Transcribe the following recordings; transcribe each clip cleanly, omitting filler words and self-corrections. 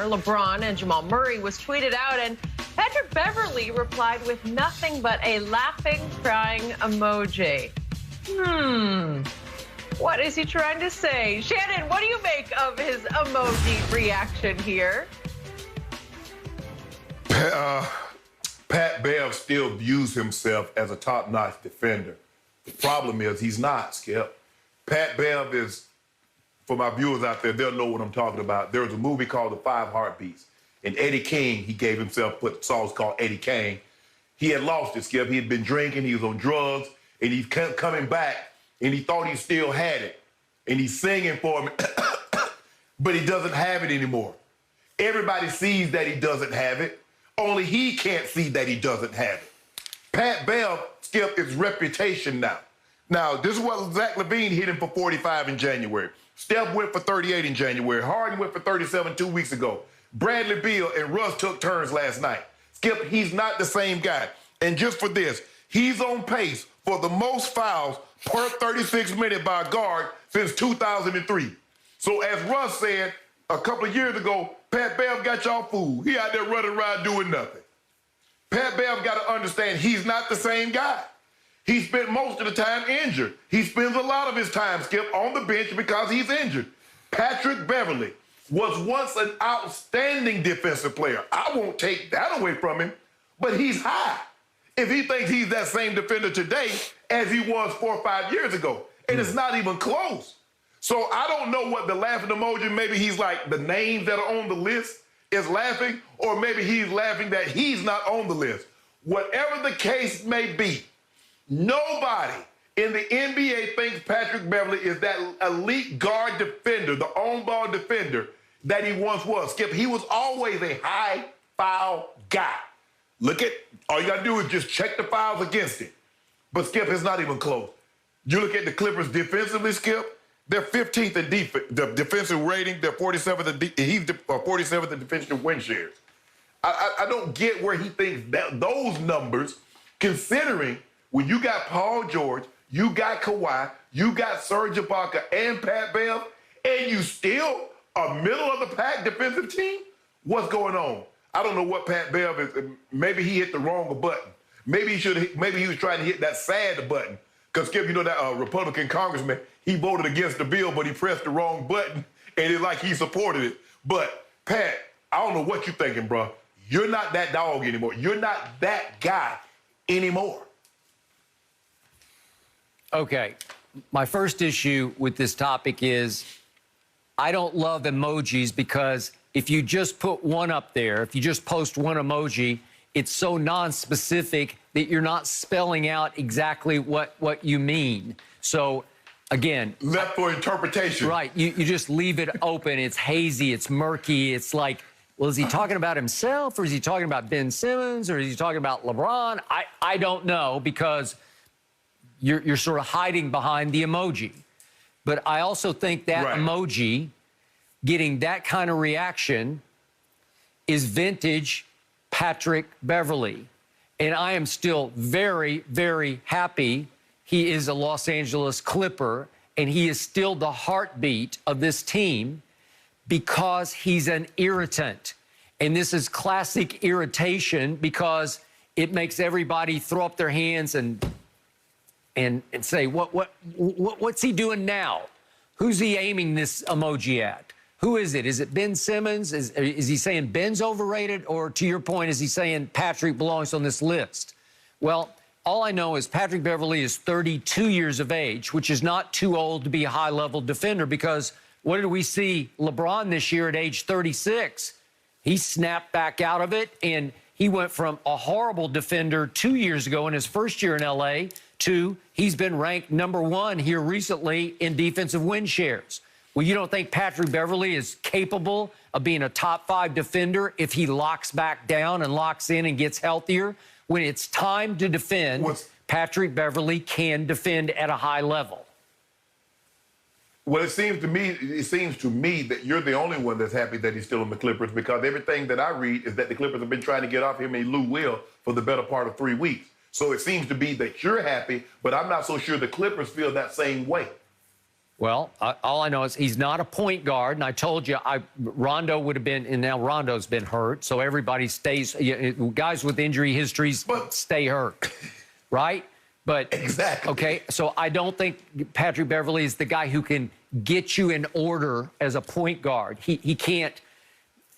LeBron and Jamal Murray was tweeted out, and Patrick Beverley replied with nothing but a laughing, crying emoji. What is he trying to say? Shannon, what do you make of his emoji reaction here? Pat Bev still views himself as a top-notch defender. The problem is he's not, Skip. Pat Bev is, for my viewers out there, they'll know what I'm talking about. There was a movie called The Five Heartbeats. And Eddie King, he gave himself what songs called Eddie King. He had lost it, Skip. He had been drinking, he was on drugs, and he kept coming back, and he thought he still had it. And he's singing for him, but he doesn't have it anymore. Everybody sees that he doesn't have it. Only he can't see that he doesn't have it. Pat Bev, Skip, is reputation now. Now, this is what Zach LaVine hit him for 45 in January. Steph went for 38 in January. Harden went for 37 2 weeks ago. Bradley Beal and Russ took turns last night. Skip, he's not the same guy. And just for this, he's on pace for the most fouls per 36 minutes by a guard since 2003. So as Russ said a couple of years ago, Pat Bev got y'all fooled. He out there running around doing nothing. Pat Bev got to understand he's not the same guy. He spent most of the time injured. He spends a lot of his time, Skip, on the bench because he's injured. Patrick Beverley was once an outstanding defensive player. I won't take that away from him, but he's high. If he thinks he's that same defender today as he was 4 or 5 years ago, and it's not even close. So I don't know what the laughing emoji, maybe he's like the names that are on the list is laughing, or maybe he's laughing that he's not on the list. Whatever the case may be, nobody in the NBA thinks Patrick Beverley is that elite guard defender, the on-ball defender that he once was. Skip, he was always a high foul guy. Look at, all you got to do is just check the fouls against him. But Skip, it's not even close. You look at the Clippers defensively, Skip, they're 15th in the defensive rating. They're 47th he's 47th in defensive win shares. I don't get where he thinks that those numbers, considering when you got Paul George, you got Kawhi, you got Serge Ibaka and Pat Bev, and you still a middle-of-the-pack defensive team? What's going on? I don't know what Pat Bev is. Maybe he hit the wrong button. Maybe he was trying to hit that sad button. Because, Skip, you know that Republican congressman, he voted against the bill, but he pressed the wrong button, and it's like he supported it. But, Pat, I don't know what you're thinking, bro. You're not that dog anymore. You're not that guy anymore. Okay. My first issue with this topic is I don't love emojis because if you just put one up there, if you just post one emoji, it's so non-specific that you're not spelling out exactly what you mean. So, again... Left for interpretation. Right. You just leave it open. It's hazy. It's murky. It's like, well, is he talking about himself, or is he talking about Ben Simmons, or is he talking about LeBron? I don't know, because you're sort of hiding behind the emoji. But I also think that emoji getting that kind of reaction is vintage Patrick Beverley. And I am still very, very happy he is a Los Angeles Clipper, and he is still the heartbeat of this team because he's an irritant. And this is classic irritation because it makes everybody throw up their hands and say, what's he doing now? Who's he aiming this emoji at? Who is it? Is it Ben Simmons? Is he saying Ben's overrated? Or to your point, is he saying Patrick belongs on this list? Well, all I know is Patrick Beverley is 32 years of age, which is not too old to be a high-level defender, because what did we see LeBron this year at age 36? He snapped back out of it, and he went from a horrible defender 2 years ago in his first year in L.A. to he's been ranked #1 here recently in defensive win shares. Well, you don't think Patrick Beverley is capable of being a top 5 defender if he locks back down and locks in and gets healthier? When it's time to defend, Patrick Beverley can defend at a high level. Well, it seems to me that you're the only one that's happy that he's still in the Clippers, because everything that I read is that the Clippers have been trying to get off him and Lou Will for the better part of 3 weeks. So it seems to be that you're happy, but I'm not so sure the Clippers feel that same way. Well, all I know is he's not a point guard, and I told you Rondo would have been, and now Rondo's been hurt, so everybody stays. Guys with injury histories stay hurt, right? But exactly. Okay, so I don't think Patrick Beverley is the guy who can get you in order as a point guard. He can't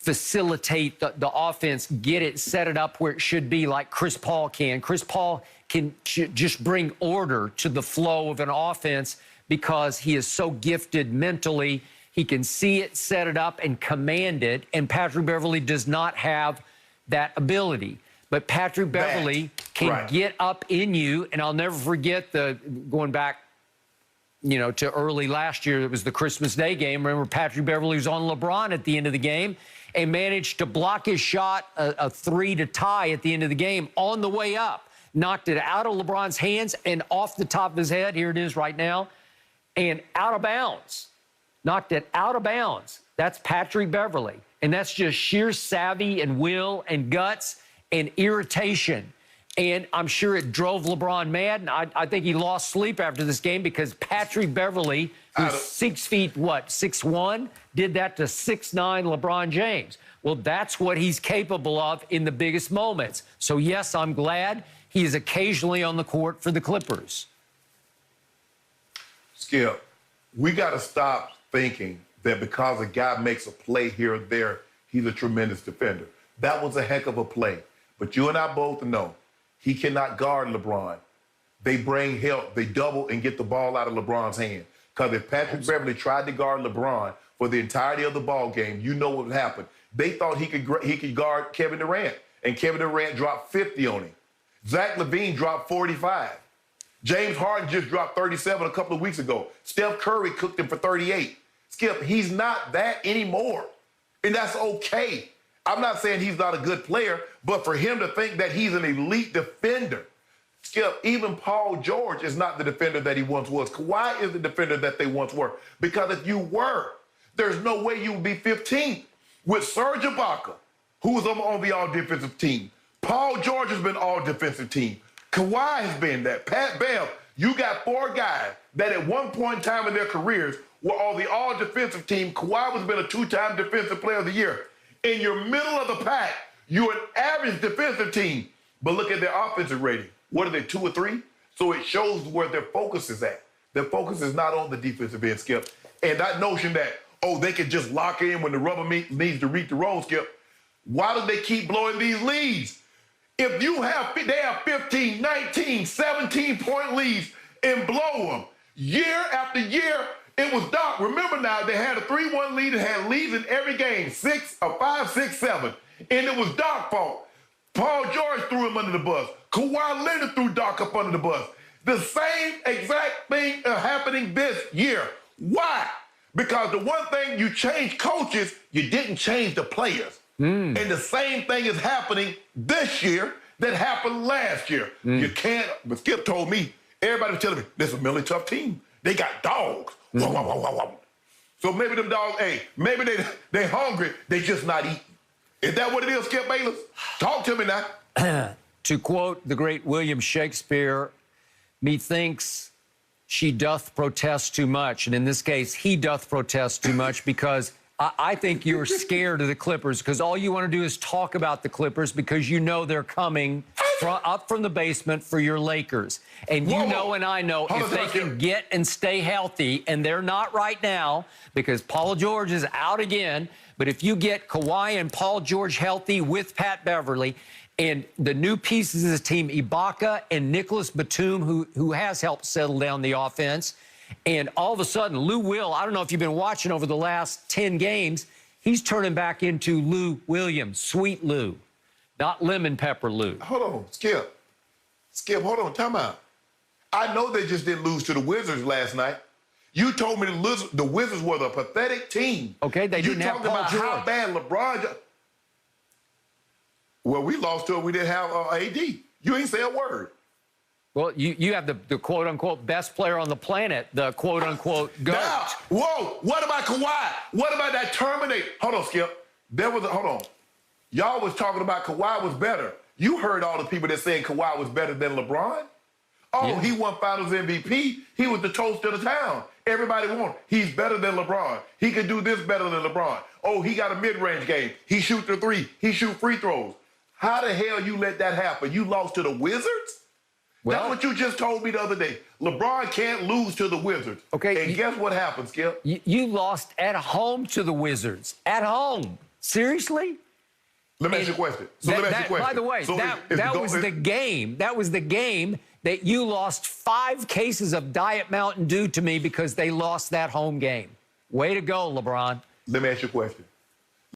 facilitate the offense, get it, set it up where it should be like Chris Paul can. Chris Paul can just bring order to the flow of an offense because he is so gifted mentally. He can see it, set it up, and command it. And Patrick Beverley does not have that ability. But Patrick Beverley can get up in you. And I'll never forget going back, to early last year, it was the Christmas Day game. Remember, Patrick Beverley was on LeBron at the end of the game and managed to block his shot, a three to tie at the end of the game on the way up. Knocked it out of LeBron's hands and off the top of his head. Here it is right now. And out of bounds. Knocked it out of bounds. That's Patrick Beverley. And that's just sheer savvy and will and guts and irritation. And I'm sure it drove LeBron mad. And I think he lost sleep after this game because Patrick Beverley, who's 6 feet, 6'1", did that to 6'9" LeBron James. Well, that's what he's capable of in the biggest moments. So, yes, I'm glad he is occasionally on the court for the Clippers. Skip, we got to stop thinking that because a guy makes a play here or there, he's a tremendous defender. That was a heck of a play. But you and I both know he cannot guard LeBron. They bring help. They double and get the ball out of LeBron's hand. Because if Patrick Beverley tried to guard LeBron for the entirety of the ball game, you know what would happen. They thought he could guard Kevin Durant, and Kevin Durant dropped 50 on him. Zach LaVine dropped 45. James Harden just dropped 37 a couple of weeks ago. Steph Curry cooked him for 38. Skip, he's not that anymore, and that's okay. I'm not saying he's not a good player, but for him to think that he's an elite defender, Skip, even Paul George is not the defender that he once was. Kawhi is the defender that they once were. Because if you were, there's no way you would be 15th with Serge Ibaka, who was on the all-defensive team. Paul George has been all-defensive team. Kawhi has been that. Pat Bev, you got 4 guys that at one point in time in their careers were on the all-defensive team. Kawhi has been a 2-time defensive player of the year. In your middle of the pack, you're an average defensive team. But look at their offensive rating. What are they, 2 or 3? So it shows where their focus is at. Their focus is not on the defensive end, Skip. And that notion that, they can just lock in when the rubber needs to reach the road, Skip. Why do they keep blowing these leads? If they have 15, 19, 17-point leads and blow them year after year, it was Doc. Remember now, they had a 3-1 lead and had leads in every game, 5, 6, 7. And it was Doc's fault. Paul George threw him under the bus. Kawhi Leonard threw Doc up under the bus. The same exact thing is happening this year. Why? Because the one thing you changed coaches, you didn't change the players. And the same thing is happening this year that happened last year. You can't, but Skip told me, everybody was telling me, this is a really tough team. They got dogs. Wah, wah, wah, wah, wah. So maybe them dogs, maybe they hungry, they just not eating. Is that what it is, Skip Bayless? Talk to me now. To quote the great William Shakespeare, methinks she doth protest too much. And in this case, he doth protest too much because I think you're scared of the Clippers because all you want to do is talk about the Clippers because you know they're coming up from the basement for your Lakers. And you know and I know if they can get and stay healthy, and they're not right now because Paul George is out again, but if you get Kawhi and Paul George healthy with Pat Beverley and the new pieces of the team, Ibaka and Nicholas Batum, who has helped settle down the offense, and all of a sudden, Lou Will, I don't know if you've been watching over the last 10 games, he's turning back into Lou Williams, Sweet Lou, not Lemon Pepper Lou. Hold on, Skip. Skip, hold on, time out. I know they just didn't lose to the Wizards last night. You told me the Wizards were the pathetic team. Okay, they didn't have Paul George. You talked about how bad LeBron... Well, we lost to it. We didn't have AD. You ain't say a word. Well, you have the quote-unquote best player on the planet, the quote-unquote GOAT. Now, whoa, what about Kawhi? What about that Terminator? Hold on, Skip. Hold on. Y'all was talking about Kawhi was better. You heard all the people that said Kawhi was better than LeBron? Oh, yeah. He won Finals MVP. He was the toast of the town. Everybody wants. He's better than LeBron. He can do this better than LeBron. Oh, he got a mid-range game. He shoot the three. He shoot free throws. How the hell you let that happen? You lost to the Wizards? Well, that's what you just told me the other day. LeBron can't lose to the Wizards. Okay. And guess what happened, Skip? You lost at home to the Wizards. At home. Seriously? Let me ask you a question. Let me ask you a question. By the way, so that was the game. That was the game that you lost 5 cases of Diet Mountain Dew to me because they lost that home game. Way to go, LeBron. Let me ask you a question.